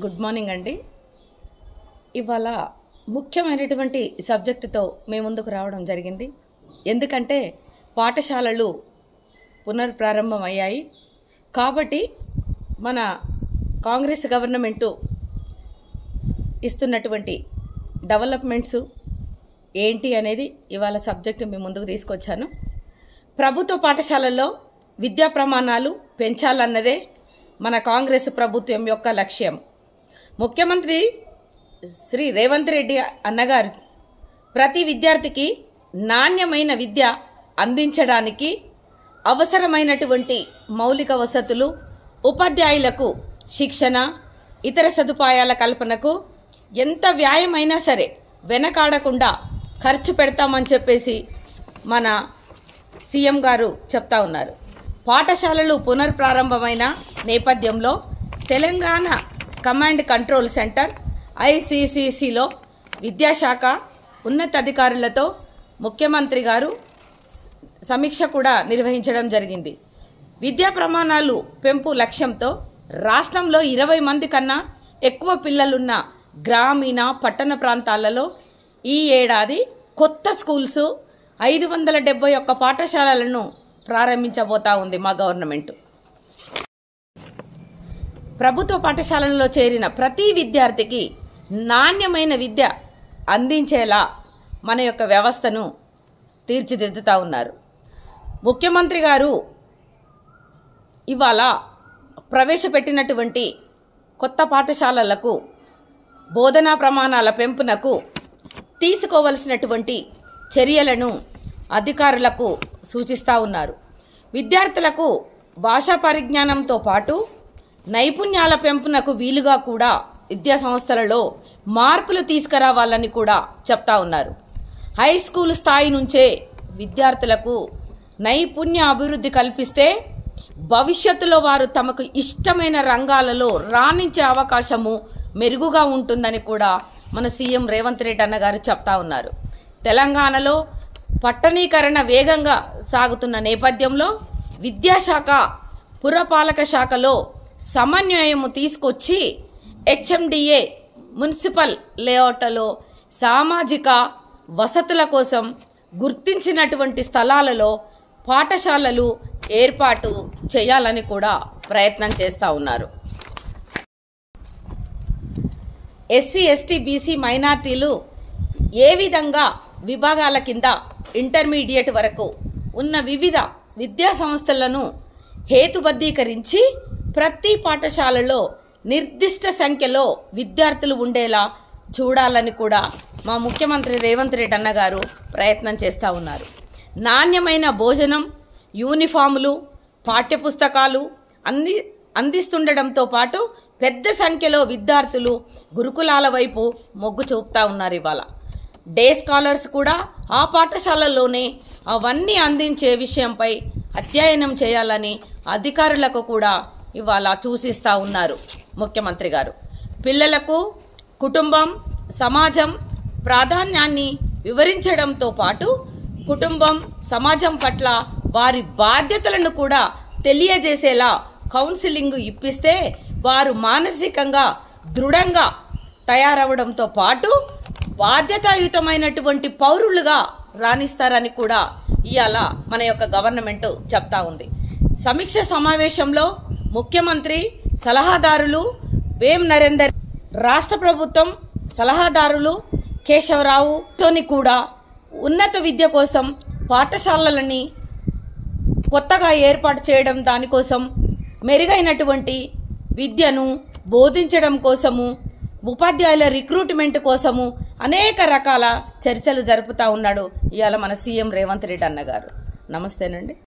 Good morning అండి. ఇవాళ ముఖ్యమైనటువంటి సబ్జెక్టుతో మేము ముందుకు రావడం జరిగింది. ఎందుకంటే పాఠశాలలు పునర్ప్రారంభం అయ్యాయి కాబట్టి మన కాంగ్రెస్ గవర్నమెంటు ఇస్తున్నటువంటి డెవలప్మెంట్స్ ఏంటి అనేది ఇవాళ సబ్జెక్టు మేము ముందుకు తీసుకొచ్చాను. ప్రభుత్వ పాఠశాలల్లో విద్యా ప్రమాణాలు పెంచాలన్నదే మన కాంగ్రెస్ ప్రభుత్వం యొక్క లక్ష్యం. ముఖ్యమంత్రి శ్రీ రేవంత్ రెడ్డి అన్నగారు ప్రతి విద్యార్థికి నాణ్యమైన విద్య అందించడానికి అవసరమైనటువంటి మౌలిక వసతులు, ఉపాధ్యాయులకు శిక్షణ, ఇతర సదుపాయాల కల్పనకు ఎంత వ్యాయమైనా సరే వెనకాడకుండా ఖర్చు పెడతామని చెప్పేసి మన సీఎం గారు చెప్తా ఉన్నారు. పాఠశాలలు పునర్ప్రారంభమైన నేపథ్యంలో తెలంగాణ కమాండ్ కంట్రోల్ సెంటర్ ఐసీసీసీలో విద్యాశాఖ ఉన్నతాధికారులతో ముఖ్యమంత్రి గారు సమీక్ష కూడా నిర్వహించడం జరిగింది. విద్యా ప్రమాణాలు పెంపు లక్ష్యంతో రాష్ట్రంలో 20 మంది కన్నా ఎక్కువ పిల్లలున్న గ్రామీణ పట్టణ ప్రాంతాలలో ఈ ఏడాది కొత్త స్కూల్స్ 571 పాఠశాలలను ప్రారంభించబోతా ఉంది మా గవర్నమెంట్. ప్రభుత్వ పాఠశాలల్లో చేరిన ప్రతి విద్యార్థికి నాణ్యమైన విద్య అందించేలా మన యొక్క వ్యవస్థను తీర్చిదిద్దుతా ఉన్నారు. ముఖ్యమంత్రి గారు ఇవాళ ప్రవేశపెట్టినటువంటి కొత్త పాఠశాలలకు బోధనా ప్రమాణాల పెంపునకు తీసుకోవలసినటువంటి చర్యలను అధికారులకు సూచిస్తూ ఉన్నారు. విద్యార్థులకు భాషా పరిజ్ఞానంతో పాటు నైపుణ్యాల పెంపునకు వీలుగా కూడా విద్యా సంస్థలలో మార్పులు తీసుకురావాలని కూడా చెప్తా ఉన్నారు. హై స్కూల్ స్థాయి నుంచే విద్యార్థులకు నైపుణ్య అభివృద్ధి కల్పిస్తే భవిష్యత్తులో వారు తమకు ఇష్టమైన రంగాలలో రాణించే అవకాశము మెరుగుగా ఉంటుందని కూడా మన సీఎం రేవంత్ రెడ్డి అన్నగారు చెప్తా ఉన్నారు. తెలంగాణలో పట్టణీకరణ వేగంగా సాగుతున్న నేపథ్యంలో విద్యాశాఖ పురపాలక శాఖలో సమన్వయము తీసుకొచ్చి హెచ్ఎండిఏ మున్సిపల్ లేఅవుట్లలో సామాజిక వసతుల కోసం గుర్తించినటువంటి స్థలాలలో పాఠశాలలు ఏర్పాటు చేయాలని కూడా ప్రయత్నం చేస్తూ ఉన్నారు. ఎస్సీ, ఎస్టీ, బీసీ, మైనార్టీలు ఏ విధంగా విభాగాల కింద ఇంటర్మీడియట్ వరకు ఉన్న వివిధ విద్యా సంస్థలను హేతుబద్ధీకరించి ప్రతి పాఠశాలలో నిర్దిష్ట సంఖ్యలో విద్యార్థులు ఉండేలా చూడాలని కూడా మా ముఖ్యమంత్రి రేవంత్ రెడ్డి అన్నగారు ప్రయత్నం చేస్తూ ఉన్నారు. నాణ్యమైన భోజనం, యూనిఫాములు, పాఠ్యపుస్తకాలు అందిస్తుండడంతో పాటు పెద్ద సంఖ్యలో విద్యార్థులు గురుకులాల వైపు మొగ్గు చూపుతా ఉన్నారు. ఇవాళ డే స్కాలర్స్ కూడా ఆ పాఠశాలల్లోనే అవన్నీ అందించే విషయంపై అధ్యయనం చేయాలని అధికారులకు కూడా ఇవాళ సూచిస్తూ ఉన్నారు ముఖ్యమంత్రి గారు. పిల్లలకు కుటుంబం, సమాజం ప్రాధాన్యాన్ని వివరించడంతో పాటు కుటుంబం, సమాజం పట్ల వారి బాధ్యతలను కూడా తెలియజేసేలా కౌన్సిలింగ్ ఇప్పిస్తే వారు మానసికంగా దృఢంగా తయారవడంతో పాటు బాధ్యతాయుతమైనటువంటి పౌరులుగా రాణిస్తారని కూడా ఇవాళ మన యొక్క గవర్నమెంట్ చెప్తా ఉంది. సమీక్ష సమావేశంలో ముఖ్యమంత్రి సలహాదారులు వేం నరేందర్, రాష్ట్ర ప్రభుత్వం సలహాదారులు కేశవరావు తోని కూడా ఉన్నత విద్య కోసం పాఠశాలలని కొత్తగా ఏర్పాటు చేయడం, దానికోసం మెరుగైనటువంటి విద్యను బోధించడం కోసము, ఉపాధ్యాయుల రిక్రూట్మెంట్ కోసము అనేక రకాల చర్చలు జరుపుతా ఉన్నాడు ఇవాళ మన సీఎం రేవంత్ రెడ్డి అన్నగారు. నమస్తేనండి.